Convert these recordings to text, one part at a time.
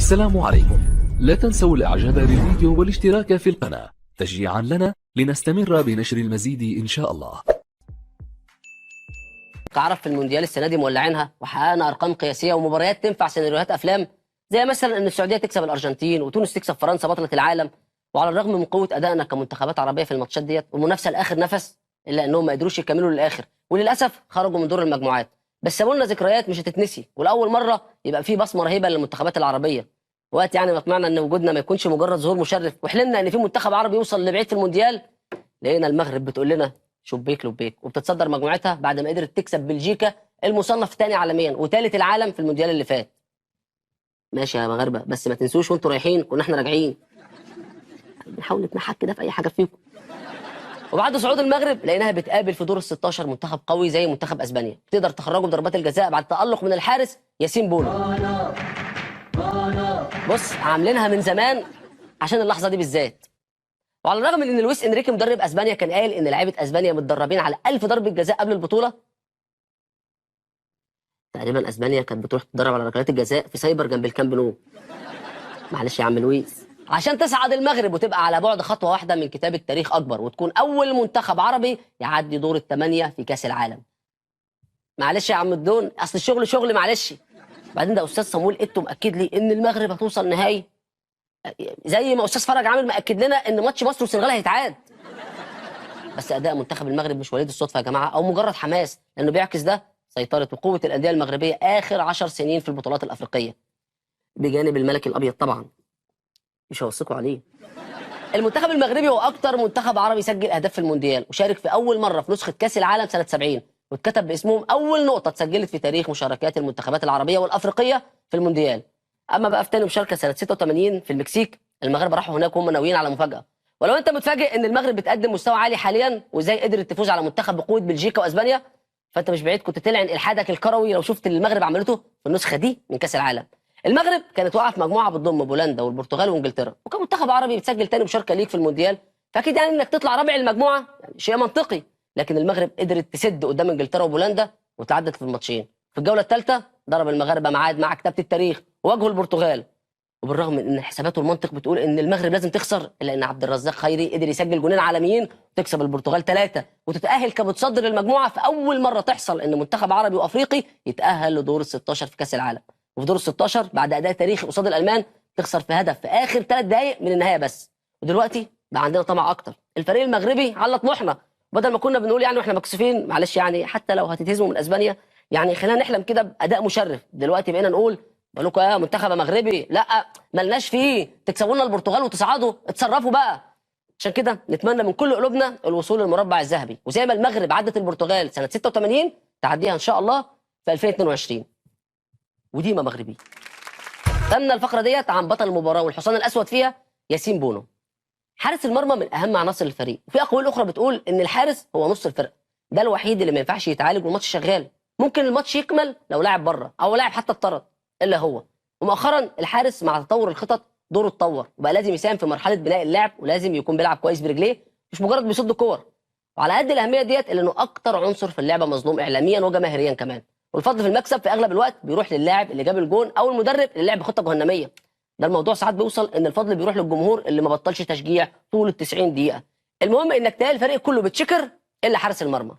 السلام عليكم. لا تنسوا الاعجاب بالفيديو والاشتراك في القناة تشجيعا لنا لنستمر بنشر المزيد ان شاء الله. تعرف في المونديال السنه دي مولعينها وحققنا ارقام قياسيه ومباريات تنفع سيناريوهات افلام، زي مثلا ان السعوديه تكسب الارجنتين وتونس تكسب فرنسا بطله العالم. وعلى الرغم من قوه ادائنا كمنتخبات عربيه في الماتشات ديت والمنافسه لاخر نفس، الا انهم ما قدروش يكملوا للاخر وللاسف خرجوا من دور المجموعات. بس سابوا لنا ذكريات مش هتتنسي، ولاول مره يبقى في بصمه رهيبه للمنتخبات العربيه. وقت يعني ما طمعنا ان وجودنا ما يكونش مجرد ظهور مشرف وحلمنا ان في منتخب عربي يوصل لبعيد في المونديال، لقينا المغرب بتقول لنا شبيك لبيك وبتتصدر مجموعتها بعد ما قدرت تكسب بلجيكا المصنف ثاني عالميا وثالث العالم في المونديال اللي فات. ماشي يا مغاربه، بس ما تنسوش وانتوا رايحين كنا احنا راجعين. بنحاول نتنحك كده في اي حاجه فيكم. وبعد صعود المغرب لقيناها بتقابل في دور ال 16 منتخب قوي زي منتخب اسبانيا، تقدر تخرجه بضربات الجزاء بعد تألق من الحارس ياسين بونو. بص عاملينها من زمان عشان اللحظه دي بالذات. وعلى الرغم من ان لويس انريكي مدرب اسبانيا كان قايل ان لعيبه اسبانيا متدربين على 1000 ضربه جزاء قبل البطوله، تقريبا اسبانيا كانت بتروح تتدرب على ركلات الجزاء في سايبر جنب الكامب نو. معلش يا عم لويس، عشان تصعد المغرب وتبقى على بعد خطوه واحده من كتابه تاريخ اكبر وتكون اول منتخب عربي يعدي دور الثمانيه في كاس العالم. معلش يا عم الدون، اصل الشغل شغل معلش. بعدين ده استاذ صامويل ايتو مأكد لي ان المغرب هتوصل نهائي، زي ما استاذ فرج عامل مأكد لنا ان ماتش مصر والسنغال هيتعاد. بس اداء منتخب المغرب مش وليد الصدفه يا جماعه او مجرد حماس، لانه بيعكس ده سيطره وقوه الانديه المغربيه اخر 10 سنين في البطولات الافريقيه، بجانب الملك الابيض طبعا مش هوثقوا عليه. المنتخب المغربي هو اكتر منتخب عربي سجل اهداف في المونديال، وشارك في اول مره في نسخه كاس العالم سنه 70، واتكتب باسمهم اول نقطه اتسجلت في تاريخ مشاركات المنتخبات العربيه والافريقيه في المونديال. اما بقى في تاني مشاركه سنه 86 في المكسيك، المغاربه راحوا هناك وهم ناويين على مفاجاه. ولو انت متفاجئ ان المغرب بتقدم مستوى عالي حاليا وازاي قدرت تفوز على منتخب بقوه بلجيكا واسبانيا، فانت مش بعيد كنت تلعن الحادك الكروي لو شفت اللي المغرب عملته في النسخه دي من كاس العالم. المغرب كانت واقعه في مجموعه بتضم بولندا والبرتغال وانجلترا، وكمنتخب عربي بتسجل تاني مشاركه ليك في المونديال فاكيد يعني انك تطلع رابع المجموعه يعني شيء منطقي. لكن المغرب قدرت تسد قدام انجلترا وبولندا وتعدت في الماتشين. في الجوله الثالثه ضرب المغاربه ميعاد مع كتابه التاريخ وواجهوا البرتغال، وبالرغم من ان الحسابات والمنطق بتقول ان المغرب لازم تخسر، الا ان عبد الرزاق خيري قدر يسجل جونين عالميين وتكسب البرتغال 3 وتتاهل كمتصدر المجموعه في اول مره تحصل ان منتخب عربي وافريقي يتاهل لدور ال 16 في كاس العالم. وفي دور ال 16 بعد اداء تاريخي قصاد الالمان تخسر في هدف في اخر 3 دقائق من النهايه بس. ودلوقتي بقى عندنا طمع اكتر، الفريق المغربي على طموحنا، بدل ما كنا بنقول يعني واحنا مكسوفين معلش يعني حتى لو هتتهزموا من اسبانيا يعني خلينا نحلم كده باداء مشرف. دلوقتي بقينا نقول بقول لكم يا منتخب مغربي لا ملناش فيه، تكسبوا لنا البرتغال وتصعدوا اتصرفوا بقى. عشان كده نتمنى من كل قلوبنا الوصول للمربع الذهبي، وزي ما المغرب عدت البرتغال سنه 86 تعديها ان شاء الله في 2022 وديما مغربي. تمنا الفقره ديت عن بطل المباراه والحصان الاسود فيها ياسين بونو. حارس المرمى من اهم عناصر الفريق، وفي اقوال اخرى بتقول ان الحارس هو نص الفرقه، ده الوحيد اللي ما ينفعش يتعالج والماتش شغال، ممكن الماتش يكمل لو لاعب بره او لاعب حتى اتطرد الا هو. ومؤخرا الحارس مع تطور الخطط دوره اتطور وبقى لازم يساهم في مرحله بناء اللعب، ولازم يكون بيلعب كويس برجليه مش مجرد بيصد كور. وعلى قد الاهميه ديت الا انه اكتر عنصر في اللعبه مظلوم اعلاميا وجماهيريا كمان، والفضل في المكسب في اغلب الوقت بيروح للاعب اللي جاب الجون او المدرب اللي لعب بخطه جهنميه. ده الموضوع ساعات بيوصل ان الفضل بيروح للجمهور اللي ما بطلش تشجيع طول ال 90 دقيقه. المهم انك تلاقي الفريق كله بتشكر الا حارس المرمى.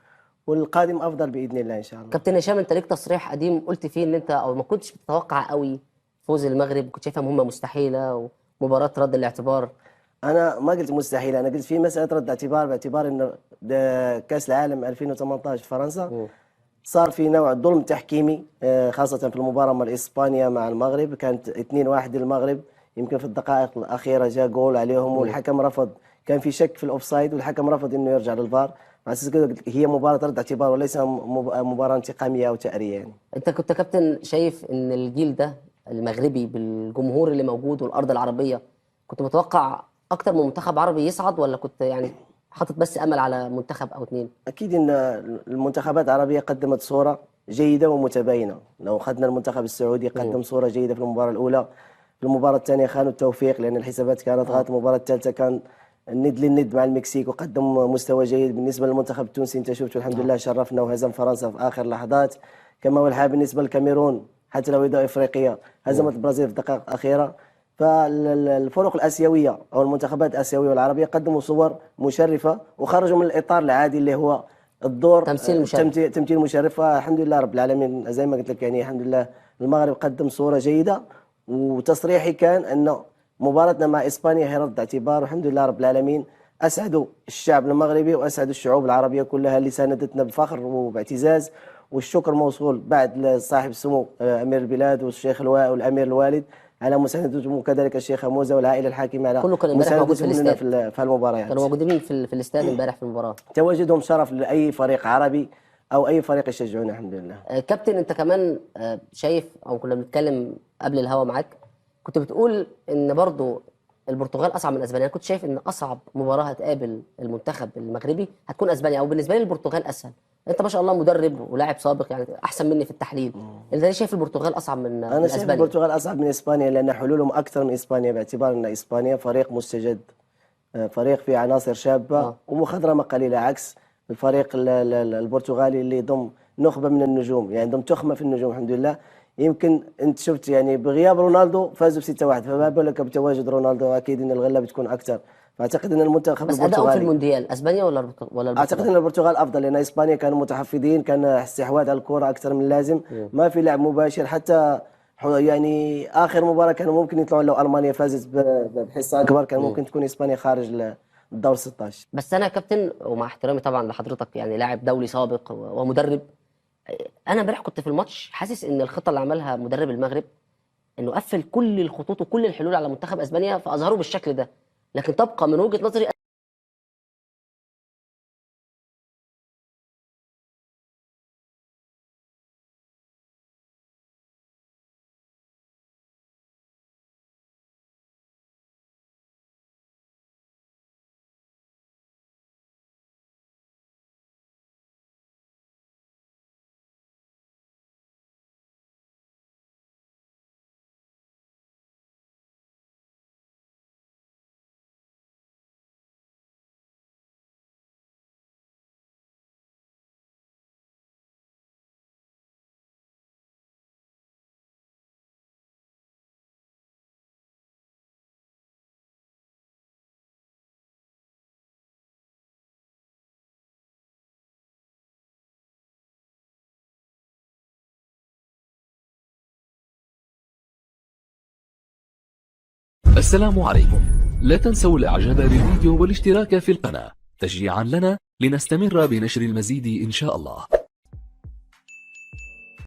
والقادم افضل باذن الله ان شاء الله. كابتن هشام، انت ليك تصريح قديم قلت فيه ان انت او ما كنتش بتتوقع قوي فوز المغرب، كنت شايفها مهمه مستحيله ومباراه رد الاعتبار. انا ما قلت مستحيل، انا قلت في مساله رد اعتبار باعتبار انه كاس العالم 2018 في فرنسا صار في نوع ظلم تحكيمي، خاصه في المباراه مع اسبانيا مع المغرب كانت 2-1 للمغرب، يمكن في الدقائق الاخيره جاء جول عليهم والحكم رفض، كان في شك في الاوفسايد والحكم رفض انه يرجع للفار، على اساس كده هي مباراه رد اعتبار وليس مباراه انتقاميه او تأرية يعني. انت كنت كابتن شايف ان الجيل ده المغربي بالجمهور اللي موجود والارض العربيه، كنت متوقع اكتر من منتخب عربي يصعد ولا كنت يعني حاطط بس امل على منتخب او اتنين؟ اكيد ان المنتخبات العربيه قدمت صوره جيده ومتباينه، لو اخذنا المنتخب السعودي قدم صوره جيده في المباراه الاولى، في المباراه الثانيه خانوا التوفيق لان الحسابات كانت غلط، المباراه الثالثه كان الند للند مع المكسيك وقدم مستوى جيد. بالنسبه للمنتخب التونسي انت شفت الحمد لله شرفنا وهزم فرنسا في اخر لحظات، كما هو الحال بالنسبه للكاميرون حتى لو هي افريقيه هزمت البرازيل في الدقائق الاخيره. فالفرق الاسيويه او المنتخبات الاسيويه والعربيه قدموا صور مشرفه وخرجوا من الاطار العادي اللي هو الدور تمثيل مشرف. تمثيل مشرف. فالحمد لله رب العالمين زي ما قلت لك يعني الحمد لله المغرب قدم صوره جيده، وتصريحي كان ان مباراتنا مع اسبانيا هي رد اعتبار، والحمد لله رب العالمين اسعدوا الشعب المغربي واسعدوا الشعوب العربيه كلها اللي ساندتنا بفخر وباعتزاز. والشكر موصول بعد لصاحب السمو امير البلاد والشيخ اللواء والامير الوالد على مساندتهم، وكذلك الشيخ موزه والعائله الحاكمه على كله كان امبارح موجود في مساندتهم لنا الاستاد. في المباريات. كانوا موجودين في الاستاد امبارح في المباراه. تواجدهم شرف لاي فريق عربي او اي فريق يشجعونه الحمد لله. كابتن انت كمان شايف، او كنا بنتكلم قبل الهوا معاك كنت بتقول ان برضو البرتغال اصعب من اسبانيا. انا كنت شايف ان اصعب مباراه هتقابل المنتخب المغربي هتكون اسبانيا، او بالنسبه لي البرتغال اسهل. انت ما شاء الله مدرب ولاعب سابق يعني احسن مني في التحليل. انت ليه شايف البرتغال اصعب من انا شايف اسبانيا؟ البرتغال اصعب من اسبانيا لان حلولهم اكثر من اسبانيا، باعتبار ان اسبانيا فريق مستجد، فريق فيه عناصر شابه ومخضرمه قليله، عكس الفريق البرتغالي اللي يضم نخبه من النجوم، يعني يضم تخمه في النجوم الحمد لله. يمكن انت شفت يعني بغياب رونالدو فازوا ب 6-1، فما بالك بتواجد رونالدو اكيد ان الغله بتكون اكثر. فاعتقد ان المنتخب بس ادائهم في البرتغالي، المونديال اسبانيا ولا البرتغال؟ اعتقد ان البرتغال افضل، لان اسبانيا كانوا متحفظين، كان استحواذ على الكره اكثر من اللازم، ما في لعب مباشر. حتى يعني اخر مباراه كانوا ممكن يطلعوا، لو المانيا فازت بحصه اكبر كان ممكن تكون اسبانيا خارج الدور 16. بس انا يا كابتن ومع احترامي طبعا لحضرتك يعني لاعب دولي سابق ومدرب، انا امبارح كنت في الماتش حاسس ان الخطه اللي عملها مدرب المغرب انه قفل كل الخطوط وكل الحلول على منتخب اسبانيا فاظهروا بالشكل ده. لكن تبقى من وجهه نظري السلام عليكم. لا تنسوا الاعجاب بالفيديو والاشتراك في القناة تشجيعا لنا لنستمر بنشر المزيد إن شاء الله.